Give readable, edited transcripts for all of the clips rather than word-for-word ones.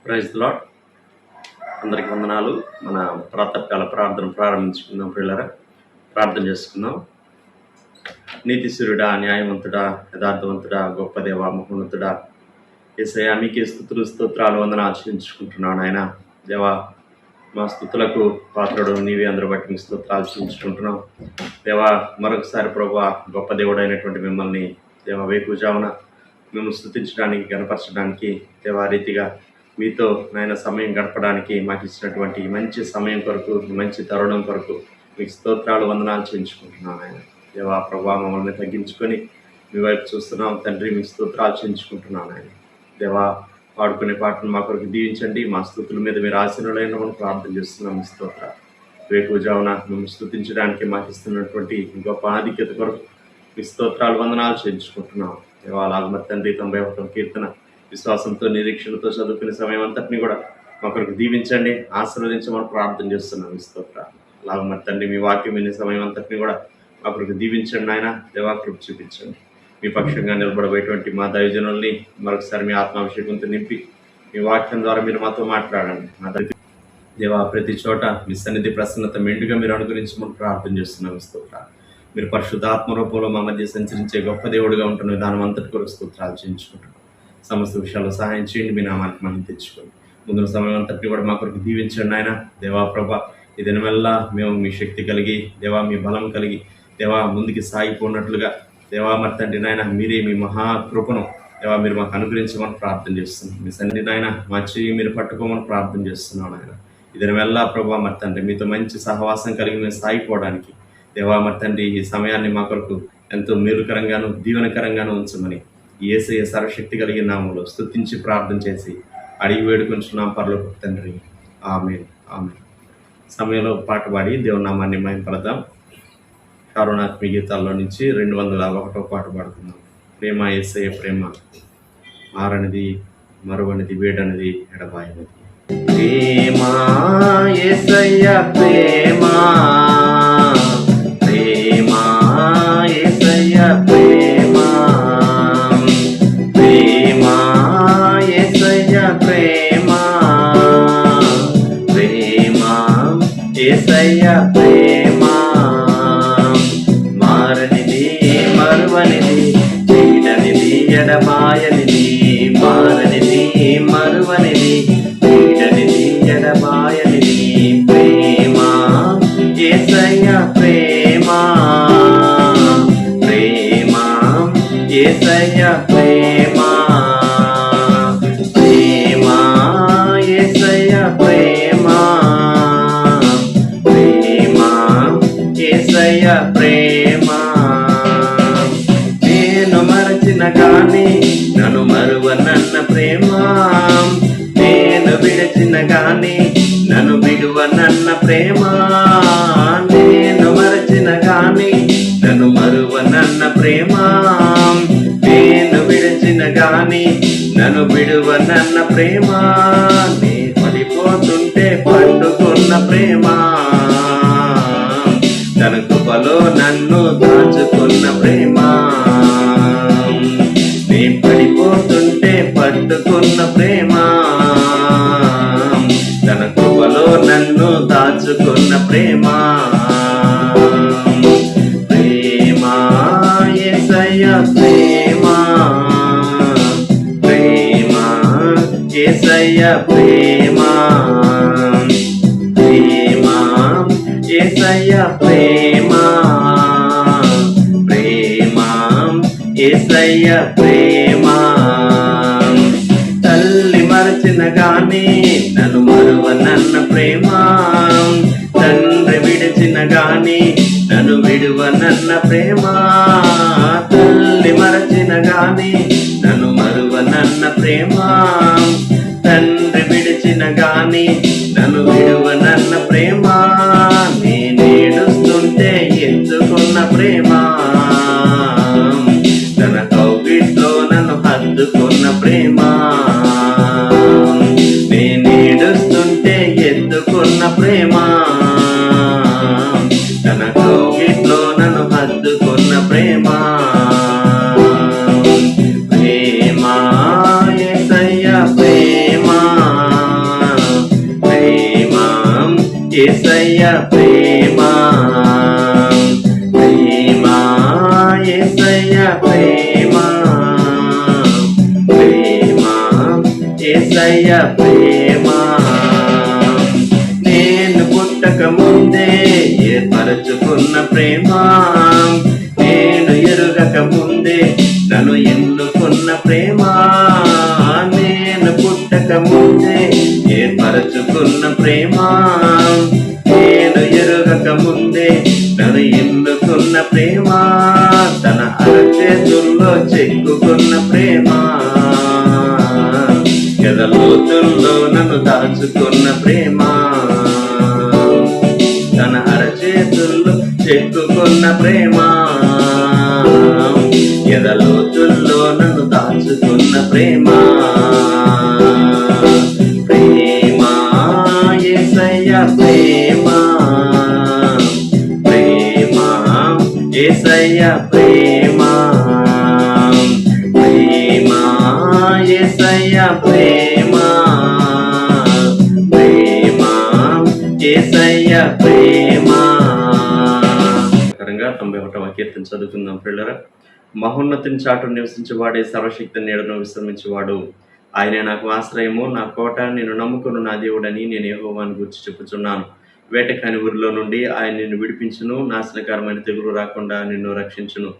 Praise the lord. అందరికి వందనాలు. మన ప్రాతకాల ప్రార్థన ప్రారంభించుకుందాం. ప్రియులారా, ప్రార్థన చేసుకుందాం. నీతిశూరుడా, న్యాయవంతుడా, యథార్థవంతుడా, గొప్ప దేవ, మహోన్నతుడా, యేసయ్యా మీకే స్తుతులు స్తోత్రాలు వందనాలు చెల్లించుకుంటున్నాను. ఆయన దేవా, మా స్తుతులకు పాత్రుడు నీవే, అందరూ బట్టి మీ స్తోత్రాలు చెల్లించుకుంటున్నాం. దేవా, మరొకసారి ప్రభువా, గొప్ప దేవుడైనటువంటి మిమ్మల్ని దేవా వేకుజామున మేము స్తుతించడానికి, గణపరచడానికి, దేవా రీతిగా మీతో నాయన సమయం గడపడానికి మాకు ఇచ్చినటువంటి మంచి సమయం కొరకు, మంచి తరుణం కొరకు మీకు స్తోత్రాలు వందనాలు చెల్లించుకుంటున్నాను. ఆయన దేవా ప్రభా, మమ్మల్ని తగ్గించుకొని మీ వైపు చూస్తున్నాం తండ్రి, మీకు స్తోత్రాలు చెల్లించుకుంటున్నాను. ఆయన దేవా, పాడుకునే పాటను మా కొరకు దీవించండి. మా స్తుతుల మీద మీరు ఆశీనులైన ప్రార్థన చేస్తున్నాం. మీ స్తోత్ర వేకుజామున మేము స్తుతించడానికి మాకు ఇస్తున్నటువంటి గొప్ప ఆధిక్యత కొరకు మీ స్తోత్రాలు వందనాలు చెల్లించుకుంటున్నాం. దేవా, అలాగ మరి తండ్రి 91వ కీర్తన విశ్వాసంతో నిరీక్షణతో చదువుకునే సమయం అంతటిని కూడా మా కొరకు దీవించండి, ఆశీర్వదించమని ప్రార్థన చేస్తున్నాం. మీ స్తోత్ర అలాగ మరి తండ్రి మీ వాక్యం వినే సమయం అంతటిని కూడా మా కొరకు దీవించండి. ఆయన దేవా, కృప చూపించండి. మీ పక్షంగా నిలబడబోయేటువంటి మా దైవజనుల్ని మరొకసారి మీ ఆత్మాభిషేకంతో నింపి మీ వాక్యం ద్వారా మీరు మాతో మాట్లాడండి. నా దగ్గర దేవా, ప్రతి చోట మీ సన్నిధి ప్రసన్నత మెండుగా మీరు అనుగ్రహించమని ప్రార్థన చేస్తున్నాం. స్తోత్ర మీరు పరిశుద్ధాత్మ రూపంలో మా మధ్య సంచరించే గొప్ప దేవుడిగా ఉంటున్న విధానం అంతటి కొరకు స్తోత్రాలు చేయించుకుంటున్నాం. సమస్త విషయాల్లో సహాయం చేయండి. మీ నామానికి మనం తెచ్చుకోండి. ముందున్న సమయం అంతటి కూడా మా కొరకు దీవించండి. ఆయన దేవా ప్రభా, ఈ దినమెల్లా మేము మీ శక్తి కలిగి, దేవా మీ బలం కలిగి, దేవా ముందుకు సాగిపోయినట్లుగా, దేవా మరి తండ్రి నాయన మీరే మీ మహాకృపను దేవా మీరు మాకు అనుగ్రహించమని ప్రార్థన చేస్తున్నాం. మీ సన్నిధి నాయన మా చెయ్యి మీరు పట్టుకోమని ప్రార్థన చేస్తున్నాను. ఆయన ఈ దినమెల్లా ప్రభా మరి తండ్రి మీతో మంచి సహవాసం కలిగి మేము సాగిపోవడానికి దేవా మరి తండ్రి ఈ సమయాన్ని మా కొరకు ఎంతో మేలుకరంగాను దీవెనకరంగాను ఉంచమని యేసయ్య సర్వశక్తి కలిగిన నామములో స్తుతించి ప్రార్థన చేసి అడిగి వేడుకుంటున్నాం పరలోకపు తండ్రి. ఆమేన్, ఆమేన్. సమయంలో పాట పాడి దేవుని నామాన్ని మహిమపడదాం. కరుణాత్మక గీతాల్లో నుంచి 201వ పాట పాడుతున్నాం. ప్రేమ యేసయ్య ప్రేమ, మారనిది మరువనిది వేడనిది ఎడబాయనిది. ప్రేమ యేసయ్య ప్రేమ, ప్రేమ యేసయ్య ప్రేమ, ప్రేమ యేసయ్య ప్రేమ, ప్రేమ యేసయ్య ప్రేమ, మారనిది మరువనిది వీడనిది ఎడబాయనిది, మారనిది మరువనిది వీడనిది ఎడబాయనిది. ప్రేమ యేసయ్య ప్రేమ, ప్రేమ యేసయ్య ప్రేమ, ప్రేమ యేసయ్య ప్రేమ, ప్రేమ యేసయ్య ప్రేమ. నేను మరచిన గాని నన్ను మరువనన్న ప్రేమ, నేను విడచిన గాని నన్ను విడువనన్న ప్రేమ, నేను మరచిన గాని నన్ను మరువనన్న ప్రేమ, నేను విడిచిన గాని నన్ను విడువనన్న ప్రేమ, నీ పడిపోతుంటే పట్టుకున్న ప్రేమ, తన కృపలో నన్ను దాచుకున్న ప్రేమ, నీ పడిపోతుంటే పట్టుకున్న ప్రేమ, తన కృపలో నన్ను దాచుకున్న ప్రేమ. ప్రేమ యేసయ్య ప్రేమ, ప్రేమ యేసయ్య ప్రేమ, ప్రేమ యేసయ్య ప్రేమ, ప్రేమ యేసయ్య ప్రేమ. తల్లి మరచిన గాని నన్ను మరువనన్న ప్రేమ, తండ్రి విడిచిన గాని నన్ను విడువనన్న ప్రేమ, తల్లి మరచిన గాని నన్ను మరువనన్న ప్రేమ, తండ్రి విడిచిన గాని నన్ను విడువనన్న ప్రేమ, నేనేడుస్తుంటే ఎత్తుకున్న ప్రేమ, తన కౌగిట్లో నన్ను హత్తుకున్న ప్రేమ, నేనేడుస్తుంటే ఎత్తుకున్న ప్రేమ, తన కౌగిట్లో నన్ను హత్తుకున్న ప్రేమ. ప్రేమ యేసయ్య ప్రేమ, యేసయ్య ప్రేమ ప్రేమ యేసయ్య ప్రేమ ప్రేమ యేసయ్య ప్రేమ నేను పుట్టక ముందే ఏర్పరచుకున్న ప్రేమ నేను ఎరుగక ముందే నన్ను ఎన్నుకున్న ప్రేమ నేను పుట్టక ముందే ఏర్పరచుకున్న ప్రేమ నేను ఎరుగక ముందే నన్ను ఎన్నుకున్న ప్రేమ తన అరచేతుల్లో చెక్కుకున్న ప్రేమ ఎదలోతుల్లో నన్ను దాచుకున్న ప్రేమ తన అరచేతుల్లో చెక్కుకున్న ప్రేమ ఎదలోతుల్లో నన్ను దాచుకున్న ప్రేమ ప్రేమ యేసయ్య ప్రేమ ప్రేమ యేసయ్య ప్రేమ ప్రేమ యేసయ్య ప్రేమ ప్రేమ యేసయ్య ప్రేమ 91వ కీర్తన చదువుకుందాం పిల్లరా. మహోన్నతిని చాటు నివసించేవాడే సర్వశక్తి నీడను విశ్రమించేవాడు. ఆయనే నాకు ఆశ్రయము, నా కోట, నేను నమ్ముకున్న నా దేవుడని నేను యెహోవాను గురించి చెప్పుచున్నాను. వేటకాని ఊరిలో నుండి ఆయన నిన్ను విడిపించును, నాశనకరమైన తెగులు రాకుండా నిన్ను రక్షించును.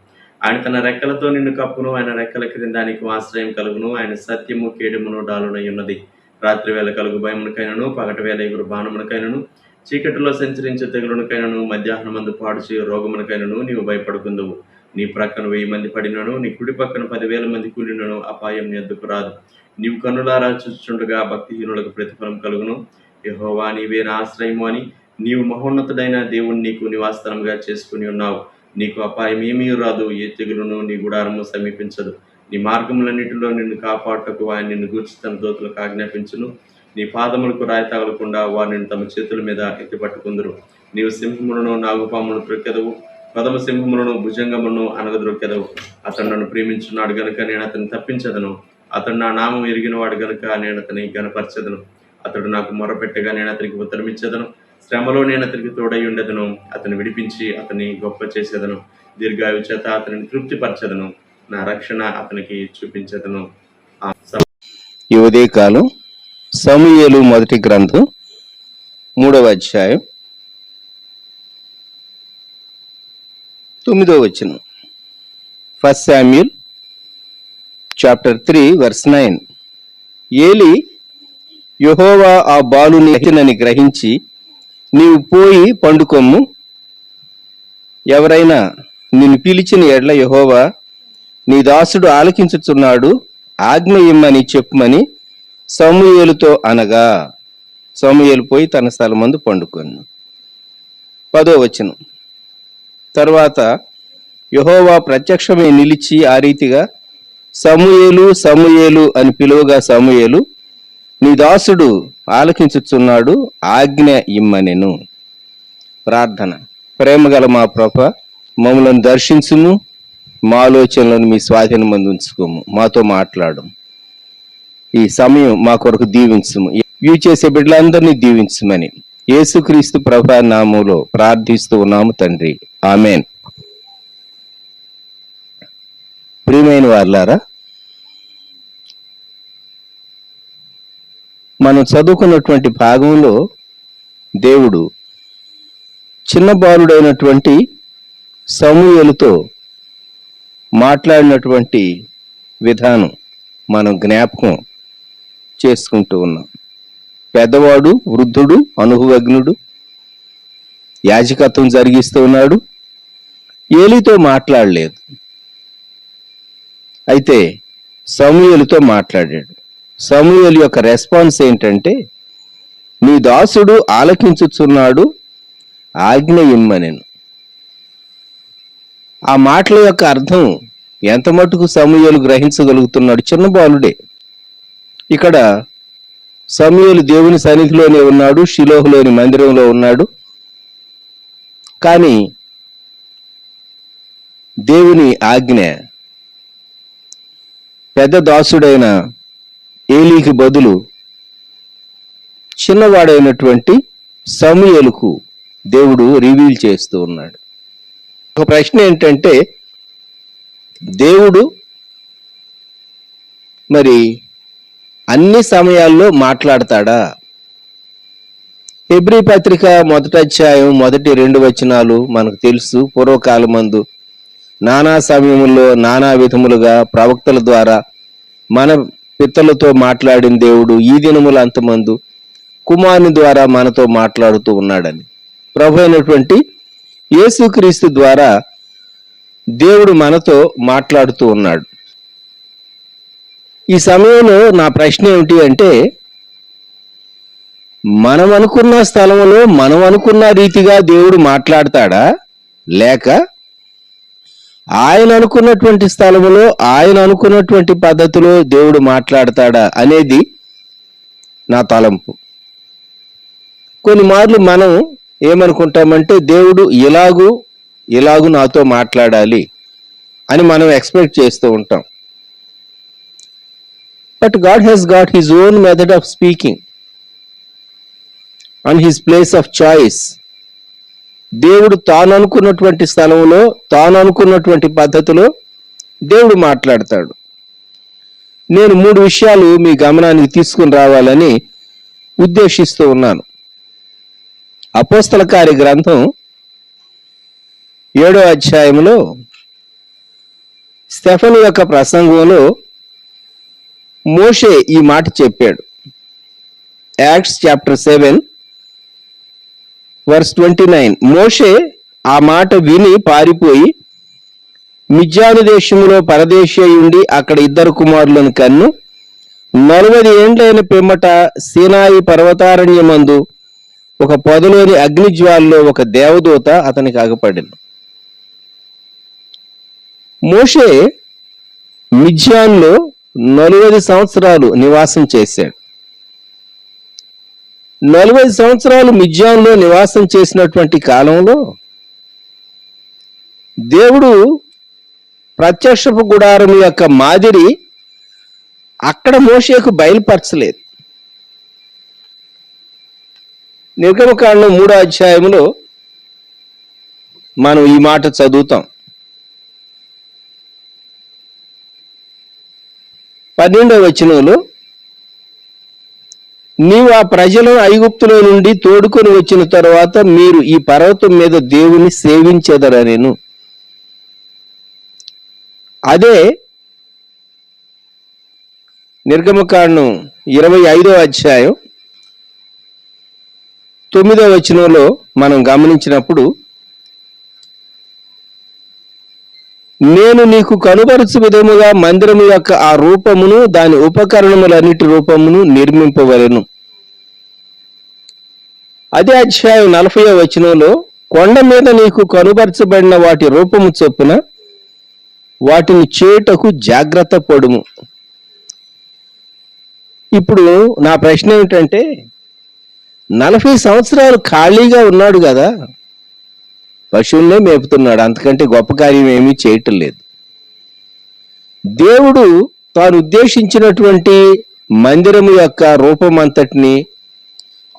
ఆయన తన రెక్కలతో నిన్ను కప్పును, ఆయన రెక్కల క్రింద నీకు ఆశ్రయం కలుగును. ఆయన సత్యము కేడమును డాలునై ఉన్నది. రాత్రి వేళ కలుగు భయమునకైనను, పగటి వేళ ఎగురు బాణమునకైనను, చీకటిలో సంచరించే తెగులునకైనను, మధ్యాహ్నమందు పాడు చేయు రోగమునకైనను నీవు భయపడుకుందువు. నీ ప్రక్కన 1000 మంది పడినను, నీ కుడి పక్కన 10,000 మంది కూలినను అపాయం నీ ఎద్దుకు రాదు. నీవు కన్నులారా చూచుచుండగా భక్తిహీనులకు ప్రతిఫలం కలుగును. యెహోవా నీవే నా ఆశ్రయము అని నీవు మహోన్నతుడైన దేవుని నీకు నివాసస్థలముగా చేసుకుని ఉన్నావు. నీకు అపాయం ఏమీ రాదు, ఏ తెగులును నీ గుడారము సమీపించదు. నీ మార్గములన్నిటిలో నిన్ను కాపాడుటకు ఆయన నిన్ను గూర్చి తన దూతలకు ఆజ్ఞాపించును. నీ పాదములకు రాయి తగలకుండా వారిని తమ చేతుల మీద ఎత్తిపట్టుకుందురు. నీవు సింహములను, నాగుపాములను త్రొక్కెదవు, పదమ సింహములను, భుజంగములను అనగద్రొక్కెదవు. అతడు నన్ను ప్రేమించున్నాడు గనుక నేను అతన్ని తప్పించదను. అతడు నా నామం ఎరిగినవాడు గనుక నేను అతని గనపరచెదను. అతడు నాకు మొరపెట్టగా నేను అతనికి ఉత్తరమిచ్చేదను. శ్రమలో నేను అతనికి తోడై ఉండెదను. అతన్ని విడిపించి అతన్ని గొప్ప చేసేదను. దీర్ఘాయువు చేత అతనిని తృప్తిపరచెదను. నా రక్షణ అతనికి చూపించెదను. ఈ ఉదయకాలం సమూయేలు మొదటి గ్రంథం 3వ అధ్యాయం 9వ వచనం. 1 Samuel chapter 3 verse 9. ఏలి యెహోవా ఆ బాలుని హెచ్చనని గ్రహించి, నీవు పోయి పండుకొమ్ము, ఎవరైనా నిన్ను పిలిచిన ఎడ్ల యెహోవా నీ దాసుడు ఆలకించుచున్నాడు, ఆజ్ఞ ఇమ్మని చెప్పుమని సమూయేలుతో అనగా, సమూయేలు పోయి తన స్థలమందు పండుకొను. 10వ వచనం. తర్వాత యెహోవా ప్రత్యక్షమై నిలిచి ఆ రీతిగా, సమూయేలు సమూయేలు అని పిలువగా సమూయేలు, నీ దాసుడు ఆలకించుచున్నాడు, ఆజ్ఞ ఇమ్మనెను. ప్రార్థన. ప్రేమగల మా ప్రభ, మమ్మలను దర్శించుము, మా ఆలోచనలను మీ స్వాధీనమందు ఉంచుకోము, మాతో మాట్లాడు. ఈ సమయం మా కొరకు దీవించుము. వ్యూ చేసే బిడ్డలందరినీ దీవించమని యేసుక్రీస్తు ప్రభు నామములో ప్రార్థిస్తూ ఉన్నాము తండ్రి, ఆమేన్. ప్రియమైన వారలారా, మనం చదువుకున్నటువంటి భాగంలో దేవుడు చిన్న బాలుడైనటువంటి సమూయేలుతో మాట్లాడినటువంటి విధానం మనం జ్ఞాపకం చేసుకుంటూ ఉన్నాం. పెద్దవాడు, వృద్ధుడు, అనుభవజ్ఞుడు యాజకత్వం జరిగిస్తూ ఉన్నాడు. ఏలీతో మాట్లాడలేదు, అయితే సమూయేలుతో మాట్లాడాడు. సమూయేలు యొక్క రెస్పాన్స్ ఏంటంటే, నీ దాసుడు ఆలకించుచున్నాడు, ఆజ్ఞ ఇమ్మనెను. ఆ మాటల యొక్క అర్థం ఎంత మటుకు సమూయేలు గ్రహించగలుగుతున్నాడు? చిన్న బాలుడే. ఇక్కడ సమూయేలు దేవుని సన్నిధిలోనే ఉన్నాడు, షిలోహులోని మందిరంలో ఉన్నాడు. కానీ దేవుని ఆజ్ఞ పెద్ద దాసుడైన ఏలీకి బదులు చిన్నవాడైనటువంటి సమూయేలుకు దేవుడు రివీల్ చేస్తూ ఉన్నాడు. ఒక ప్రశ్న ఏంటంటే, దేవుడు మరి అన్ని సమయాల్లో మాట్లాడతాడా? హెబ్రీ పత్రిక 1వ అధ్యాయం 1-2 వచనాలు మనకు తెలుసు. పూర్వకాలమందు నానా సమయముల్లో నానా విధములుగా ప్రవక్తల ద్వారా మన పితరులతో మాట్లాడిన దేవుడు ఈ దినముల అంతమందు కుమారుని ద్వారా మనతో మాట్లాడుతూ ఉన్నాడని. ప్రభు అయినటువంటి యేసుక్రీస్తు ద్వారా దేవుడు మనతో మాట్లాడుతూ ఉన్నాడు. ఈ సమయంలో నా ప్రశ్న ఏమిటి అంటే, మనం అనుకున్న స్థలంలో మనం అనుకున్న రీతిగా దేవుడు మాట్లాడతాడా, లేక ఆయన అనుకున్నటువంటి స్థలంలో ఆయన అనుకున్నటువంటి పద్ధతిలో దేవుడు మాట్లాడతాడా అనేది నా తలంపు. కొన్ని మార్లు మనం ఏమనుకుంటామంటే, దేవుడు ఇలాగూ నాతో మాట్లాడాలి అని మనం ఎక్స్పెక్ట్ చేస్తూ ఉంటాం. But God has got his own method of speaking and his place of choice. దేవుడు తాను అనుకున్నటువంటి స్థలంలో తాను అనుకున్నటువంటి పద్ధతిలో దేవుడు మాట్లాడతాడు. నేను 3 విషయాలు మీ గమనానికి తీసుకుని రావాలని ఉద్దేశిస్తూ ఉన్నాను. అపోస్తల కార్య గ్రంథం 7వ అధ్యాయంలో స్టెఫను యొక్క ప్రసంగంలో మోషే ఈ మాట చెప్పాడు. Acts chapter 7 verse 29. మోషే ఆ మాట విని పారిపోయి మిద్యాను దేశములో పరదేశి అయి ఉండి అక్కడ 2 కుమారులను కన్ను. 40 ఏండ్లైన పిమ్మట సీనాయి పర్వతారణ్యమందు ఒక పొదలోని అగ్నిజ్వాలలో ఒక దేవదూత అతనికి అగపడింది. మోషే మిద్యాన్లో 40 సంవత్సరాలు నివాసం చేశాడు. 40 సంవత్సరాలు మిద్యాన్లో నివాసం చేసినటువంటి కాలంలో దేవుడు ప్రత్యక్షపు గుడారం యొక్క మాదిరి అక్కడ మోషేకు బయలుపరచలేదు. నిర్గమకాండం 3వ అధ్యాయంలో మనం ఈ మాట చదువుతాం. 12వ వచనంలో, నీవు ఆ ప్రజలను ఐగుప్తులో నుండి తోడుకొని వచ్చిన తరువాత మీరు ఈ పర్వతం మీద దేవుని సేవించెదరనెను. అదే నిర్గమకాండం 25వ అధ్యాయం 9వ వచనంలో మనం గమనించినప్పుడు, నేను నీకు కనుపరచు విధముగా మందిరము యొక్క ఆ రూపమును దాని ఉపకరణములన్నిటి రూపమును నిర్మింపవలెను. అదే అధ్యాయం 40వ వచనంలో, కొండ మీద నీకు కనుపరచబడిన వాటి రూపము చొప్పున వాటిని చేయుటకు జాగ్రత్త పడుము. ఇప్పుడు నా ప్రశ్న ఏమిటంటే, 40 సంవత్సరాలు ఖాళీగా ఉన్నాడు కదా, పశువులనే మేపుతున్నాడు, అంతకంటే గొప్ప కార్యం ఏమీ చేయటం లేదు. దేవుడు తాను ఉద్దేశించినటువంటి మందిరము యొక్క రూపం అంతటిని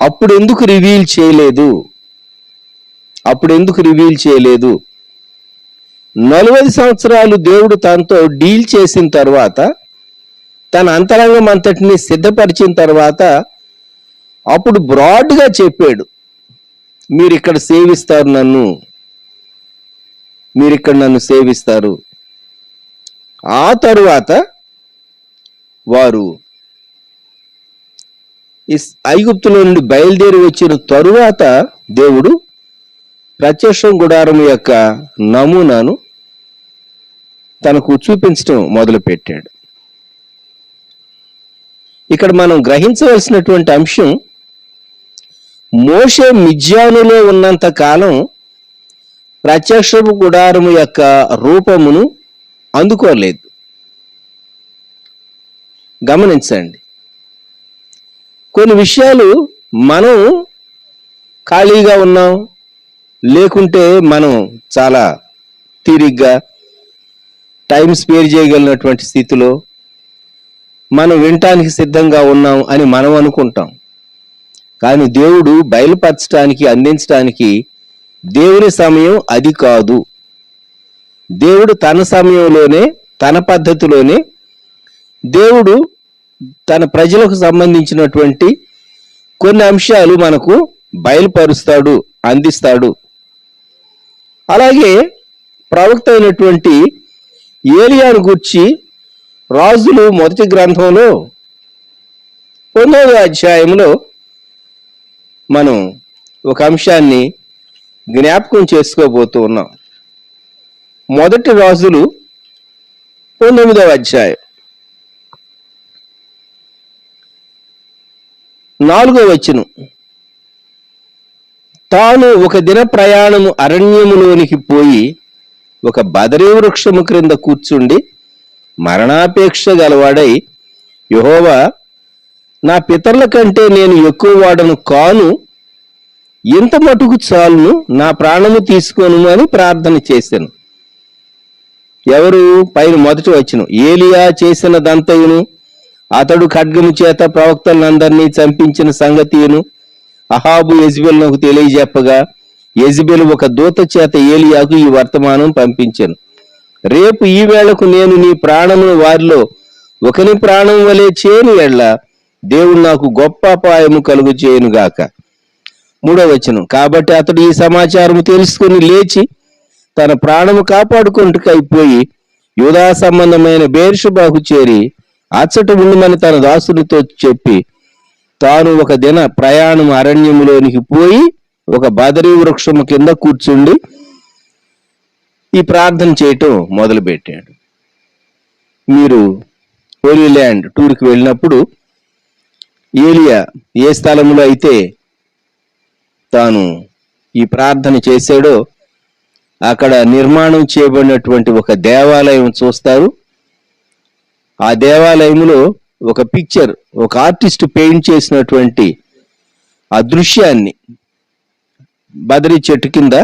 అప్పుడు ఎందుకు రివీల్ చేయలేదు? 40 సంవత్సరాలు దేవుడు తనతో డీల్ చేసిన తర్వాత, తన అంతరంగం అంతటిని సిద్ధపరిచిన తర్వాత అప్పుడు బ్రాడ్గా చెప్పాడు, మీరు ఇక్కడ సేవిస్తారు, నన్ను సేవిస్తారు. ఆ తరువాత వారు ఐగుప్తులో నుండి బయలుదేరి వచ్చిన తరువాత దేవుడు ప్రత్యక్ష గుడారం యొక్క నమూనాను తనకు చూపించడం మొదలుపెట్టాడు. ఇక్కడ మనం గ్రహించవలసినటువంటి అంశం, మోషే మిద్యానులో ఉన్నంత కాలం ప్రత్యక్షపు గుడారము యొక్క రూపమును అందుకోలేదు. గమనించండి, కొన్ని విషయాలు మనం ఖాళీగా ఉన్నాం, లేకుంటే మనం చాలా తీరిగ్గా టైం స్పేర్ చేయగలిగినటువంటి స్థితిలో మనం వినటానికి సిద్ధంగా ఉన్నాం అని మనం అనుకుంటాం. కానీ దేవుడు బయలుపరచడానికి, అందించడానికి దేవుని సమయం అది కాదు. దేవుడు తన సమయంలోనే, తన పద్ధతిలోనే దేవుడు తన ప్రజలకు సంబంధించినటువంటి కొన్ని అంశాలు మనకు బయలుపరుస్తాడు, అందిస్తాడు. అలాగే ప్రవక్త అయినటువంటి ఏలియాను గూర్చి రాజులు మొదటి గ్రంథంలో 9వ అధ్యాయంలో మనం ఒక అంశాన్ని జ్ఞాపకం చేసుకోబోతూ ఉన్నాం. మొదటి రాజులు 19వ అధ్యాయం 4వ వచనం. తాను ఒక దిన ప్రయాణము అరణ్యములోనికి పోయి ఒక బదరీ వృక్షము క్రింద కూర్చుండి మరణాపేక్ష గలవాడై, యెహోవా, నా పితరుల కంటే నేను ఎక్కువ వాడను కాను, ఇంత మటుకు చాలును, నా ప్రాణము తీసుకోను అని ప్రార్థన చేశాను. ఎవరు? పైన మొదటి వచనం. ఏలియా చేసినదంతయును, అతడు ఖడ్గము చేత ప్రవక్తలందరినీ చంపించిన సంగతియును అహాబు యెజెబెలునకు తెలియజెప్పగా, యెజెబెలు ఒక దూత చేత ఏలియాకు ఈ వర్తమానం పంపించెను. రేపు ఈ వేళకు నేను నీ ప్రాణమును వారిలో ఒకని ప్రాణం వలె చేయని ఎడ్ల దేవుడు నాకు గొప్ప అపాయము కలుగు చేయనుగాక. 3వ వచనం. కాబట్టి అతడు ఈ సమాచారము తెలుసుకుని లేచి తన ప్రాణము కాపాడుకుంటుకైపోయి యూదా సంబంధమైన బేర్షెబాకు చేరి అచ్చట ఉండమని తన దాసునితో చెప్పి, తాను ఒక దిన ప్రయాణం అరణ్యములోనికి పోయి ఒక బదరీ వృక్షము కింద కూర్చుండి ఈ ప్రార్థన చేయటం మొదలుపెట్టాడు. మీరు హోలీ ల్యాండ్ టూర్కి వెళ్ళినప్పుడు ఏలియా ఏ స్థలంలో అయితే తాను ఈ ప్రార్థన చేశాడో అక్కడ నిర్మాణం చేయబడినటువంటి ఒక దేవాలయం చూస్తారు. ఆ దేవాలయంలో ఒక పిక్చర్, ఒక ఆర్టిస్ట్ పెయింట్ చేసినటువంటి ఆ దృశ్యాన్ని, బదరీ చెట్టు కింద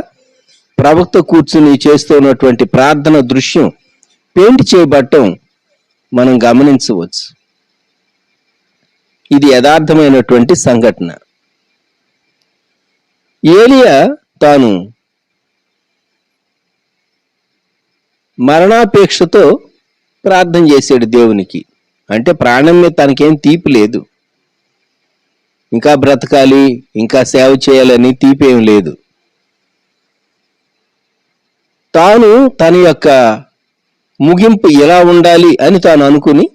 ప్రవక్త కూర్చుని చేస్తున్నటువంటి ప్రార్థన దృశ్యం పెయింట్ చేయబడటం మనం గమనించవచ్చు. ఇది యథార్థమైనటువంటి సంఘటన. ఏలియా తాను మరణాపేక్షతో ప్రార్థన చేశాడు దేవునికి. అంటే ప్రాణం మీద తనకేం తీపి లేదు, ఇంకా బ్రతకాలి, ఇంకా సేవ చేయాలని తీపి ఏం లేదు. తాను తన యొక్క ముగింపు ఎలా ఉండాలి అని తాను అనుకుని,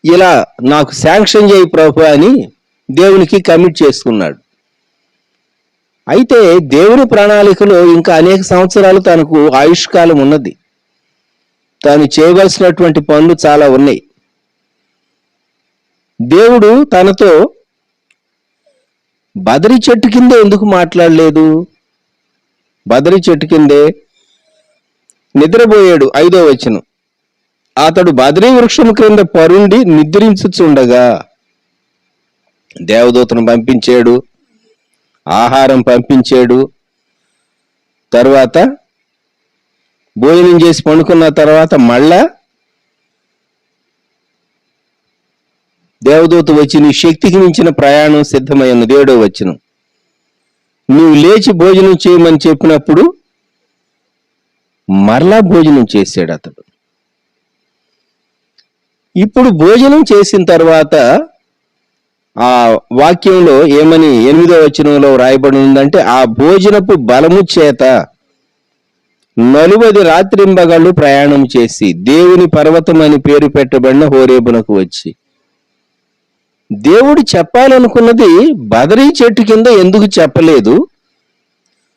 ఇలా నాకు శాంక్షన్ చేయి ప్రభు అని దేవునికి కమిట్ చేసుకున్నాడు. అయితే దేవుని ప్రణాళికలో ఇంకా అనేక సంవత్సరాలు తనకు ఆయుష్కాలం ఉన్నది. తాను చేయవలసినటువంటి పనులు చాలా ఉన్నాయి. దేవుడు తనతో బదరీ చెట్టు కిందే ఎందుకు మాట్లాడలేదు? బదరీ చెట్టు కిందే నిద్రపోయాడు. 5వ వచనం. అతడు బదరీ వృక్షము క్రింద పరుండి నిద్రించుచుండగా దేవదూతను పంపించాడు, ఆహారం పంపించాడు. తర్వాత భోజనం చేసి పండుకున్న తర్వాత మళ్ళా దేవదూత వచ్చి నీ శక్తికి మించిన ప్రయాణం సిద్ధమై ఉన్నది. 7వ వచనం. నువ్వు లేచి భోజనం చేయమని చెప్పినప్పుడు మరలా భోజనం చేశాడు అతడు. ఇప్పుడు భోజనం చేసిన తర్వాత ఆ వాక్యంలో ఏమని 8వ వచనంలో రాయబడి ఉందంటే, ఆ భోజనపు బలము చేత 40 రాత్రింబగళ్ళు ప్రయాణం చేసి దేవుని పర్వతం అని పేరు పెట్టబడిన హోరేబునకు వచ్చి, దేవుడు చెప్పాలనుకున్నది బదరీ చెట్టు కింద ఎందుకు చెప్పలేదు?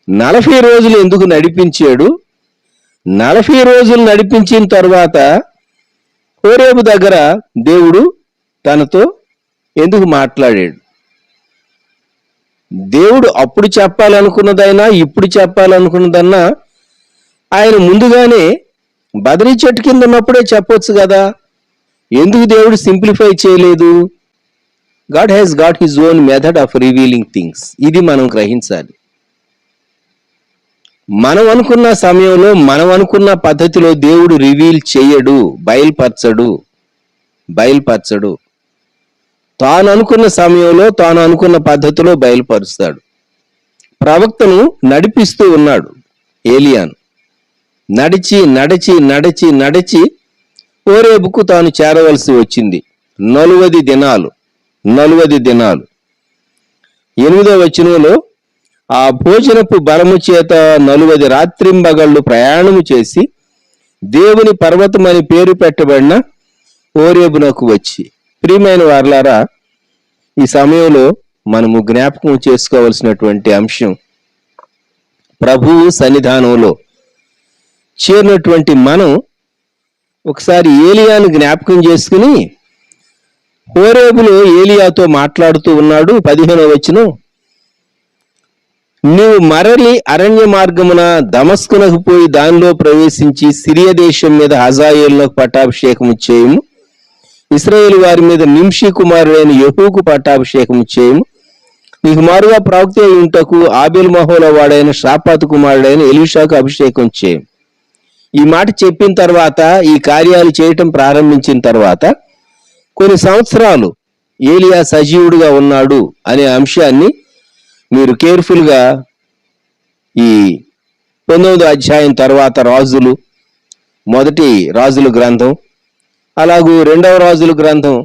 40 రోజులు ఎందుకు నడిపించాడు? 40 రోజులు నడిపించిన తర్వాత హోరేబు దగ్గర దేవుడు తనతో ఎందుకు మాట్లాడాడు? దేవుడు అప్పుడు చెప్పాలనుకున్నదైనా ఇప్పుడు చెప్పాలనుకున్నదన్నా ఆయన ముందుగానే బదరీ చెట్టు కింద ఉన్నప్పుడే చెప్పొచ్చు కదా. ఎందుకు దేవుడు సింప్లిఫై చేయలేదు? God has got his own method of revealing things. ఇది మనం గ్రహించాలి. మనం అనుకున్న సమయంలో, మనం అనుకున్న పద్ధతిలో దేవుడు రివీల్ చేయడు, బయలుపరచడు. తాను అనుకున్న సమయంలో తాను అనుకున్న పద్ధతిలో బయలుపరుస్తాడు. ప్రవక్తను నడిపిస్తూ ఉన్నాడు ఏలియాను. నడిచి నడిచి నడిచి నడిచి హోరేబుకు తాను చేరవలసి వచ్చింది. 40 దినాలు 8వ వచనంలో ఆ భోజనపు బలము చేత 40 రాత్రింబగళ్ళు ప్రయాణము చేసి దేవుని పర్వతమని పేరు పెట్టబడిన హోరేబునకు వచ్చి. ప్రియమైన వారలారా, ఈ సమయంలో మనము జ్ఞాపకం చేసుకోవలసినటువంటి అంశం, ప్రభువు సన్నిధానంలో చేరినటువంటి మనం ఒకసారి ఏలియాను జ్ఞాపకం చేసుకుని, హోరేబులో ఏలియాతో మాట్లాడుతూ ఉన్నాడు. 15వ వచనం, నీవు మరలి అరణ్య మార్గమున దమస్కునకు పోయి దానిలో ప్రవేశించి సిరియా దేశం మీద హజాయేలునకు పట్టాభిషేకము చేయము, ఇశ్రాయేలు వారి మీద నింషి కుమారుడైన యెహూకు పట్టాభిషేకము చేయము, నీకు మారుగా ప్రవక్త ఉంటకు ఆబేల్ మహోల వాడైన షాపాతు కుమారుడైన ఎలీషాకు అభిషేకం చేయము. ఈ మాట చెప్పిన తర్వాత, ఈ కార్యాలు చేయటం ప్రారంభించిన తర్వాత కొన్ని సంవత్సరాలు ఏలియా సజీవుడిగా ఉన్నాడు అనే అంశాన్ని మీరు కేర్ఫుల్గా ఈ 19వ అధ్యాయం తర్వాత రాజులు, మొదటి రాజుల గ్రంథం, అలాగూ 2వ రాజుల గ్రంథం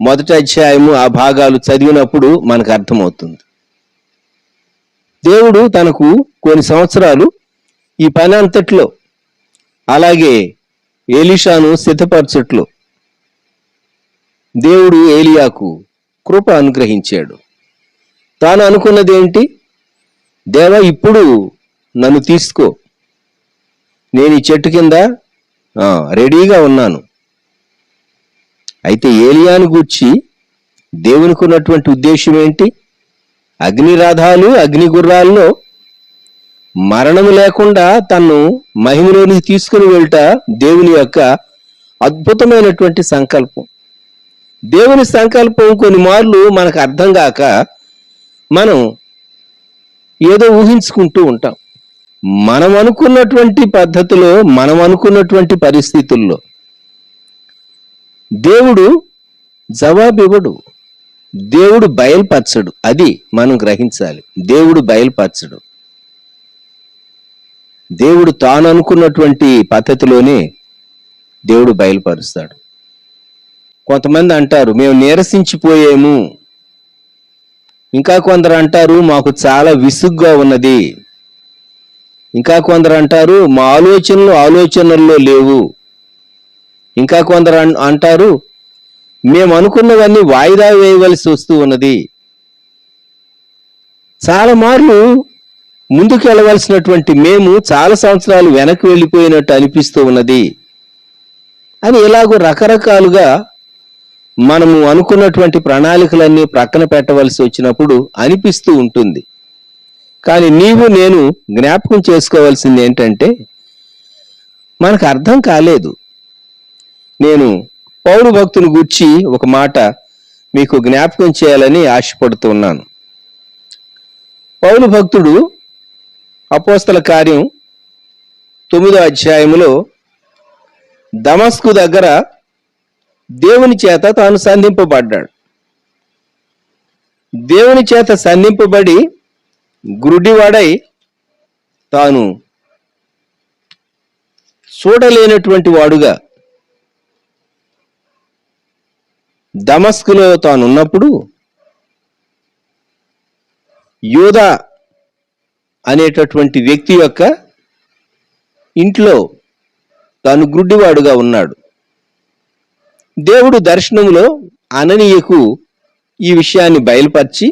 మొదటి అధ్యాయము ఆ భాగాలు చదివినప్పుడు మనకు అర్థమవుతుంది. దేవుడు తనకు కొన్ని సంవత్సరాలు ఈ పని అంతట్లో, అలాగే ఎలీషాను సిద్ధపరచట్లో దేవుడు ఏలియాకు కృప అనుగ్రహించాడు. తాను అనుకున్నది ఏంటి? దేవా, ఇప్పుడు నన్ను తీసుకో, నేను ఈ చెట్టు కింద రెడీగా ఉన్నాను. అయితే ఏలియాను గూర్చి దేవునికి ఉన్నటువంటి ఉద్దేశం ఏంటి? అగ్నిరథాలు, అగ్ని గుర్రాల్లో మరణము లేకుండా తన్ను మహిమలోనికి తీసుకుని వెళ్తా దేవుని యొక్క అద్భుతమైనటువంటి సంకల్పం. దేవుని సంకల్పం కొన్ని మార్లు మనకు అర్థం కాక మనం ఏదో ఊహించుకుంటూ ఉంటాం. మనం అనుకున్నటువంటి పద్ధతిలో, మనం అనుకున్నటువంటి పరిస్థితుల్లో దేవుడు జవాబివ్వడు, దేవుడు బయలుపరచడు. అది మనం గ్రహించాలి. దేవుడు బయలుపరచడు. దేవుడు తాను అనుకున్నటువంటి పద్ధతిలోనే దేవుడు బయలుపరుస్తాడు. కొంతమంది అంటారు, మేము నీరసించిపోయాము. ఇంకా కొందరు అంటారు, మాకు చాలా విసుగ్గా ఉన్నది. ఇంకా కొందరు అంటారు, మా ఆలోచనల్లో లేవు. ఇంకా కొందరు అంటారు, మేము అనుకున్నవన్నీ వాయిదా వేయవలసి వస్తూ ఉన్నది. చాలా మార్లు ముందుకు వెళ్ళవలసినటువంటి మేము చాలా సంవత్సరాలు వెనక్కి వెళ్ళిపోయినట్టు అనిపిస్తూ ఉన్నది అని ఇలాగూ రకరకాలుగా మనము అనుకున్నటువంటి ప్రణాళికలన్నీ ప్రక్కన పెట్టవలసి వచ్చినప్పుడు అనిపిస్తూ ఉంటుంది. కానీ నీవు నేను జ్ఞాపకం చేసుకోవాల్సింది ఏంటంటే, మనకు అర్థం కాలేదు. నేను పౌలు భక్తుని గూర్చి ఒక మాట మీకు జ్ఞాపకం చేయాలని ఆశపడుతూ ఉన్నాను. పౌలు భక్తుడు అపోస్తల కార్యం 9వ అధ్యాయములో దమస్కు దగ్గర దేవుని చేత తాను సంధింపబడ్డాడు. దేవుని చేత సంధింపబడి గురుడివాడై తాను చూడలేనటువంటి వాడుగా దమస్కులో తానున్నప్పుడు యోధా అనేటటువంటి వ్యక్తి యొక్క ఇంట్లో తాను గుడ్డివాడుగా ఉన్నాడు. దేవుడు దర్శనములో అననీయకు ఈ విషయాన్ని బయలుపరిచి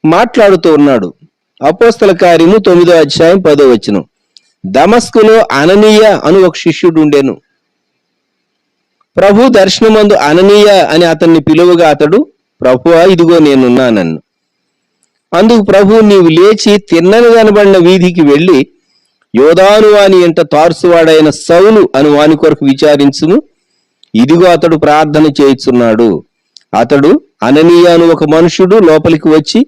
మాట్లాడుతూ ఉన్నాడు. అపోస్తల కార్యము 9వ అధ్యాయం 10వ వచనం, దమస్కులో అననీయ అను ఒక శిష్యుడు ఉండెను. ప్రభు దర్శనమందు అననీయ అని అతన్ని పిలువగా అతడు, ప్రభువా, ఇదిగో నేనున్నానన్ను. అందుకు ప్రభు, నీవు లేచి తిన్నని కనబడిన వీధికి వెళ్ళి యోధాను వాని ఎంట తార్సువాడైన సౌలు అను వాని కొరకు విచారించును. ఇదిగో అతడు ప్రార్థన చేయుచున్నాడు. అతడు అననీయ అను ఒక మనుషుడు లోపలికి వచ్చి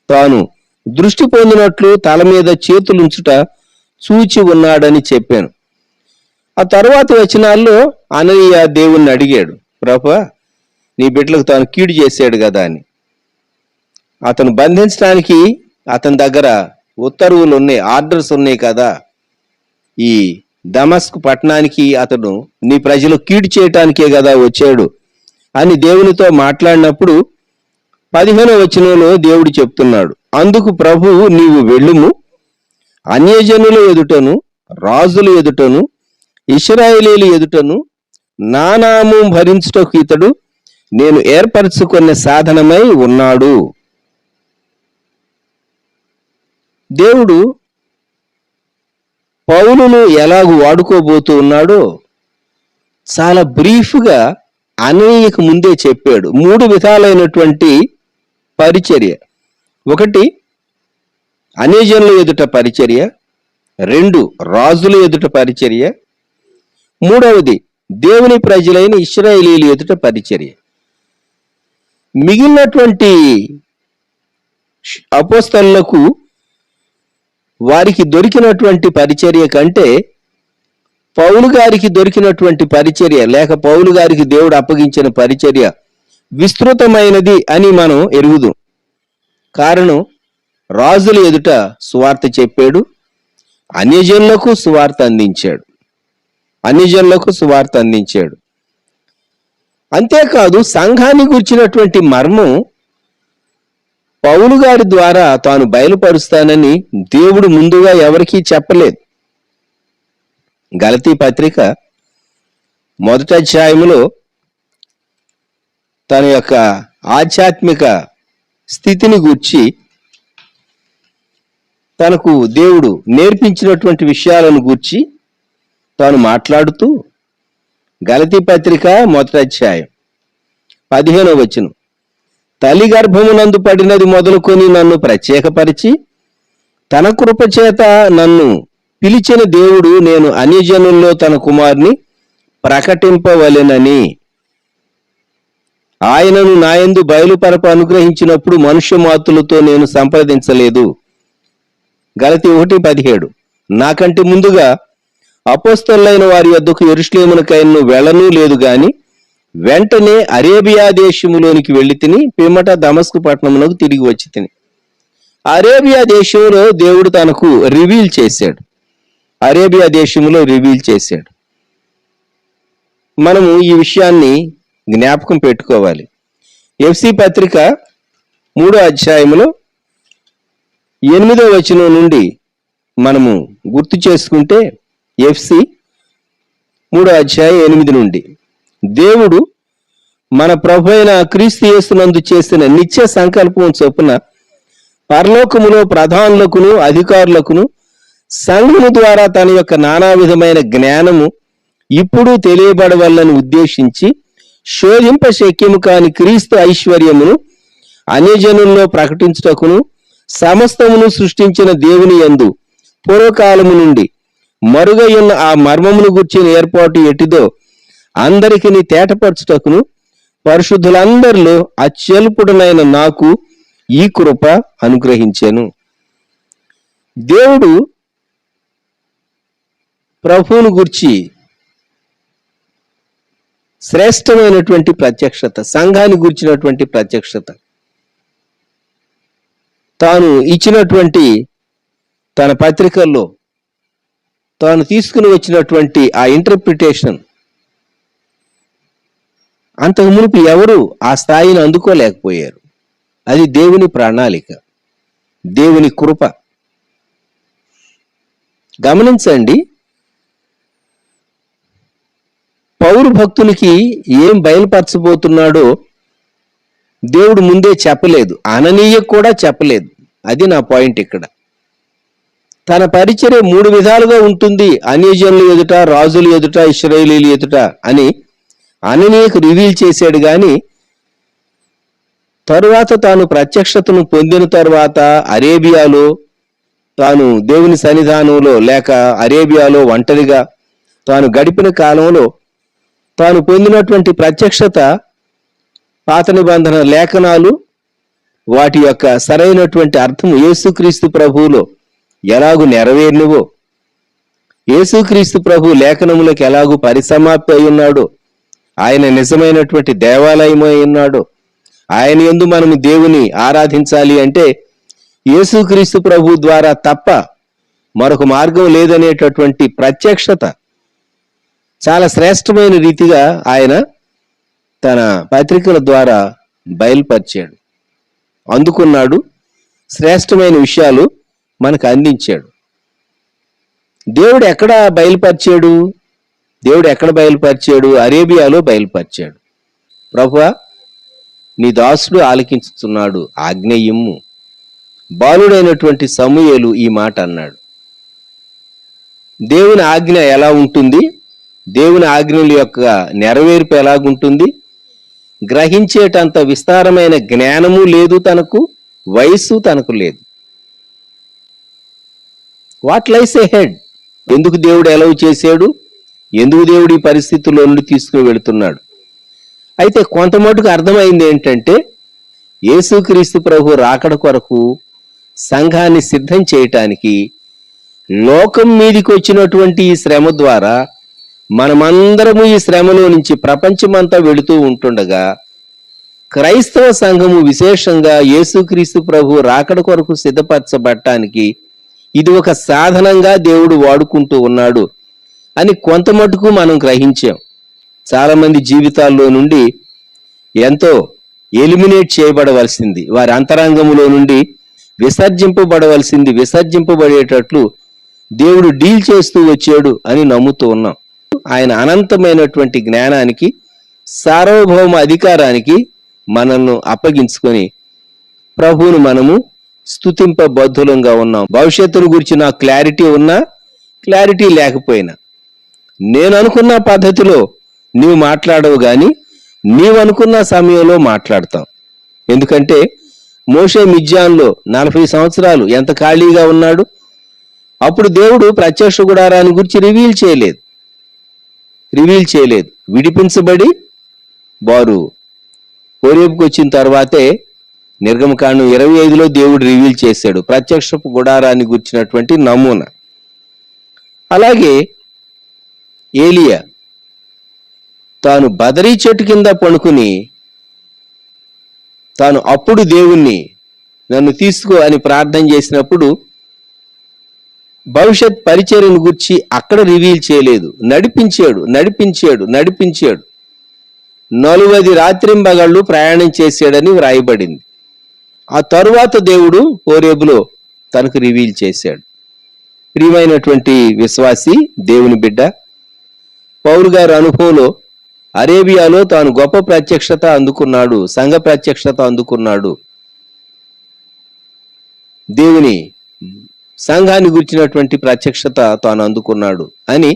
తాను దృష్టి పొందినట్లు తల మీద చేతులుంచుట చూచి ఉన్నాడని చెప్పాను. ఆ తరువాత వచనాల్లో అననీయ దేవుణ్ణి అడిగాడు, ప్రభువా, నీ బిడ్డలకు తాను కీడు చేశాడు కదా అని. అతను బంధించడానికి అతని దగ్గర ఉత్తర్వులు ఉన్నాయి, ఆర్డర్స్ ఉన్నాయి కదా. ఈ దమస్కు పట్టణానికి అతను నీ ప్రజలు కీడు చేయటానికే కదా వచ్చాడు అని దేవునితో మాట్లాడినప్పుడు 15వ వచనంలో దేవుడు చెప్తున్నాడు, అందుకు ప్రభువు నీవు వెళ్ళుము, అన్యజనుల ఎదుటను రాజుల ఎదుటను ఇశ్రాయేలీయుల ఎదుటను నా నామం భరించుటకు ఇతడు నేను ఏర్పరచుకున్న సాధనమై ఉన్నాడు. దేవుడు పౌలును ఎలాగూ వాడుకోబోతూ ఉన్నాడో చాలా బ్రీఫ్గా అననీయకు ముందే చెప్పాడు. 3 విధాలైనటువంటి పరిచర్య. 1 అన్యజనుల ఎదుట పరిచర్య, 2 రాజుల ఎదుట పరిచర్య, 3వది దేవుని ప్రజలైన ఇశ్రాయేలీయుల ఎదుట పరిచర్య. మిగిలినటువంటి అపోస్తలులకు వారికి దొరికినటువంటి పరిచర్య కంటే పౌలు గారికి దొరికినటువంటి పరిచర్య, లేక పౌలు గారికి దేవుడు అప్పగించిన పరిచర్య విస్తృతమైనది అని మనం ఎరుగుదాం. కారణం, రాజుల ఎదుట సువార్త చెప్పాడు, అన్యజనులకు సువార్త అందించాడు. అంతేకాదు సంఘాన్ని గురించినటువంటి మర్మం పౌలు గారి ద్వారా తాను బయలుపరుస్తానని దేవుడు ముందుగా ఎవరికీ చెప్పలేదు. గలతీ పత్రిక 1వ అధ్యాయములో తన యొక్క ఆధ్యాత్మిక స్థితిని గూర్చి, తనకు దేవుడు నేర్పించినటువంటి విషయాలను గూర్చి తాను మాట్లాడుతూ, గలతీ పత్రిక 1వ అధ్యాయం 15వ వచనం, తల్లి గర్భమునందు పడినది మొదలుకొని నన్ను ప్రత్యేకపరిచి తన కృపచేత నన్ను పిలిచిన దేవుడు నేను అన్యజనుల్లో తన కుమారుని ప్రకటింపవలెనని ఆయనను నాయందు బయలుపరప అనుగ్రహించినప్పుడు మనుష్య మాతులతో నేను సంప్రదించలేదు. గలతీ 1:17, నాకంటే ముందుగా అపోస్తలులైన వారి యొద్దకు యెరూషలేమునకైను వెళ్ళనూ లేదు గాని వెంటనే అరేబియా దేశములోనికి వెళ్ళి తిని పిమ్మట దమస్కు పట్టణమునకు తిరిగి వచ్చి తిని. అరేబియా దేశంలో దేవుడు తనకు రివీల్ చేశాడు. మనము ఈ విషయాన్ని జ్ఞాపకం పెట్టుకోవాలి. ఎఫ్సి పత్రిక 3వ అధ్యాయములో 8వ వచనం నుండి మనము గుర్తు చేసుకుంటే, ఎఫ్సి 3వ అధ్యాయం 8 నుండి, దేవుడు మన ప్రభు అయిన క్రీస్తు యేసునందు చేసిన నిత్య సంకల్పం చొప్పున పరలోకములో ప్రధానులకును అధికారులకును సంఘము ద్వారా తన యొక్క నానా విధమైన జ్ఞానము ఇప్పుడు తెలియబడవల్లని ఉద్దేశించి శోధింప శక్యము కాని క్రీస్తు ఐశ్వర్యమును అన్యజనుల్లో ప్రకటించుటకును సమస్తమును సృష్టించిన దేవుని యందు పూర్వకాలము నుండి మరుగయున్న ఆ మర్మమును గూర్చిన ఏర్పాటు ఎటిదో అందరికి తేటపరచుటకును పరిశుద్ధులందరిలో అత్యల్పుడనైన నాకు ఈ కృప అనుగ్రహించెను. దేవుడు ప్రభువును గూర్చి శ్రేష్టమైనటువంటి ప్రత్యక్షత, సంఘాన్ని గురించినటువంటి ప్రత్యక్షత, తాను ఇచ్చినటువంటి తన పత్రికల్లో తాను తీసుకుని వచ్చినటువంటి ఆ ఇంటర్ప్రిటేషన్ అంతకు మునుపు ఎవరు ఆ స్థాయిని అందుకోలేకపోయారు. అది దేవుని ప్రణాళిక, దేవుని కృప. గమనించండి, పౌరు భక్తునికి ఏం బయలుపరచబోతున్నాడో దేవుడు ముందే చెప్పలేదు, అననీయకు కూడా చెప్పలేదు. అది నా పాయింట్ ఇక్కడ. తన పరిచర్య 3 విధాలుగా ఉంటుంది, అన్యజనుల ఎదుట, రాజుల ఎదుట, ఇశ్రాయేలీయుల ఎదుట అని అననీయకు రివీల్ చేశాడు. గాని తరువాత తాను ప్రత్యక్షతను పొందిన తర్వాత అరేబియాలో తాను దేవుని సన్నిధానంలో లేక అరేబియాలో ఒంటరిగా తాను గడిపిన కాలంలో తాను పొందినటువంటి ప్రత్యక్షత, పాత నిబంధన లేఖనాలు వాటి యొక్క సరైనటువంటి అర్థం యేసుక్రీస్తు ప్రభువులో ఎలాగూ నెరవేరినవో, యేసుక్రీస్తు ప్రభు లేఖనములకు ఎలాగూ పరిసమాప్తి అయి ఉన్నాడో ఆయన నిజమైనటువంటి దేవాలయమై ఉన్నాడో, ఆయన యందు మనము దేవుని ఆరాధించాలి అంటే యేసుక్రీస్తు ప్రభు ద్వారా తప్ప మరొక మార్గం లేదనేటటువంటి ప్రత్యక్షత చాలా శ్రేష్టమైన రీతిగా ఆయన తన పత్రికల ద్వారా బయలుపరిచాడు, అందుకున్నాడు, శ్రేష్టమైన విషయాలు మనకు అందించాడు. దేవుడు ఎక్కడ బయలుపరిచాడు? అరేబియాలో బయలుపరిచాడు. ప్రభువా, నీ దాసుడు ఆలకించుతున్నాడు, ఆజ్ఞయిమ్ము. బాలుడైనటువంటి సమూయేలు ఈ మాట అన్నాడు. దేవుని ఆజ్ఞ ఎలా ఉంటుంది? దేవుని ఆజ్ఞల యొక్క నెరవేర్పు ఎలాగుంటుంది? గ్రహించేటంత విస్తారమైన జ్ఞానము లేదు తనకు, వయస్సు తనకు లేదు. What lies A head? ఎందుకు దేవుడు ఎలవ్ చేశాడు? ఎందుకు దేవుడు ఈ పరిస్థితుల్లో నుండి తీసుకుని వెళుతున్నాడు? అయితే కొంత మటుకు అర్థమైంది ఏంటంటే, యేసుక్రీస్తు ప్రభు రాకడ కొరకు సంఘాన్ని సిద్ధం చేయటానికి లోకం మీదికి వచ్చినటువంటి ఈ శ్రమ ద్వారా మనమందరము ఈ శ్రమలో నుంచి ప్రపంచమంతా వెళుతూ ఉంటుండగా, క్రైస్తవ సంఘము విశేషంగా యేసుక్రీస్తు ప్రభు రాకడ కొరకు సిద్ధపరచబడటానికి ఇది ఒక సాధనంగా దేవుడు వాడుకుంటూ ఉన్నాడు అని కొంత మటుకు మనం గ్రహించాం. చాలా మంది జీవితాల్లో నుండి ఎంతో ఎలిమినేట్ చేయబడవలసింది, వారి అంతరంగములో నుండి విసర్జింపబడేటట్లు దేవుడు డీల్ చేస్తూ వచ్చాడు అని నమ్ముతూ ఉన్నాం. ఆయన అనంతమైనటువంటి జ్ఞానానికి, సార్వభౌమ అధికారానికి మనల్ని అప్పగించుకొని ప్రభువును మనము స్తుతింపబద్ధులంగా ఉన్నాం. భవిష్యత్తును గురించి నాకు క్లారిటీ ఉన్నా, క్లారిటీ లేకపోయినా, నేను అనుకున్న పద్ధతిలో నీవు మాట్లాడవు గాని నీవు అనుకున్న సమయంలో మాట్లాడతాం. ఎందుకంటే మోషే మిద్యాన్లో 40 సంవత్సరాలు ఎంత ఖాళీగా ఉన్నాడు. అప్పుడు దేవుడు ప్రత్యక్ష గుడారాన్ని గురించి రివీల్ చేయలేదు. విడిపించబడి వారు హోరేబుకు వచ్చిన తర్వాతే నిర్గమకాండం 25లో దేవుడు రివీల్ చేశాడు ప్రత్యక్షపు గుడారాన్ని గురించినటువంటి నమూనా. అలాగే ఏలియా తాను బదరీ చెట్టు కింద పడుకుని తాను అప్పుడు దేవుణ్ణి నన్ను తీసుకో అని ప్రార్థన చేసినప్పుడు భవిష్యత్ పరిచర్యను గురించి అక్కడ రివీల్ చేయలేదు. నడిపించాడు. 40 రాత్రింబగళ్ళు ప్రయాణం చేశాడని వ్రాయబడింది. ఆ తరువాత దేవుడు హోరేబులో తనకు రివీల్ చేశాడు. ప్రియమైనటువంటి విశ్వాసి, దేవుని బిడ్డ, పౌలు గారి అనుభవంలో అరేబియాలో తాను గొప్ప ప్రత్యక్షత అందుకున్నాడు, సంఘ ప్రత్యక్షత అందుకున్నాడు, దేవుని సంఘాన్ని గురించినటువంటి ప్రత్యక్షత తాను అందుకున్నాడు అని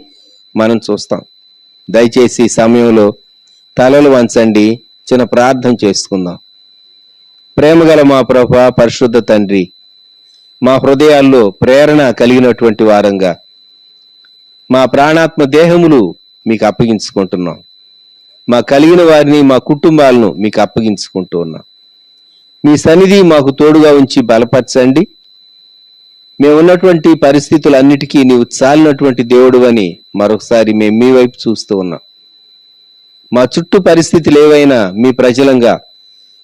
మనం చూస్తాం. దయచేసి సమయంలో తలలు వంచండి, చిన్న ప్రార్థన చేసుకుందాం. ప్రేమగల మా ప్రభువా, పరిశుద్ధ తండ్రి, మా హృదయాల్లో ప్రేరణ కలిగినటువంటి వారంగా మా ప్రాణాత్మ దేహములు మీకు అప్పగించుకుంటున్నాం. మా కలిగిన వారిని, మా కుటుంబాలను మీకు అప్పగించుకుంటూ ఉన్నాం. మీ సన్నిధి మాకు తోడుగా ఉంచి బలపరచండి. మేము ఉన్నటువంటి పరిస్థితులన్నిటికీ నీవు చాలినటువంటి దేవుడు అని మరొకసారి మేము మీ వైపు చూస్తూ ఉన్నాం. మా చుట్టూ పరిస్థితులు ఏవైనా మీ ప్రజలంగా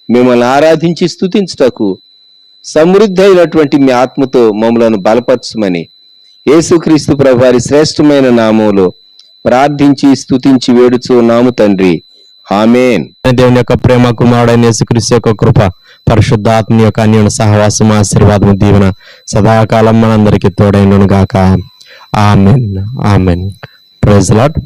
మిమ్మల్ని ఆరాధించి స్తుతించుటకు సమృద్ధి అయినటువంటి మీ ఆత్మతో మమ్మలను బలపరచమని యేసుక్రీస్తు ప్రభువారి శ్రేష్టమైన నామములో ప్రార్థించి స్తుతించి వేడుచు నాము తండ్రి, ఆమేన్. దేవుని యొక్క ప్రేమ, కుమారుడైన యేసుక్రీస్తు యొక్క కృప, పరిశుద్ధాత్మ యొక్క అన్యోన్య సహవాసం, ఆశీర్వాదం, దీవెన సదాకాలం మనందరికీ తోడైనను గాక. ఆమేన్. Praise the lord.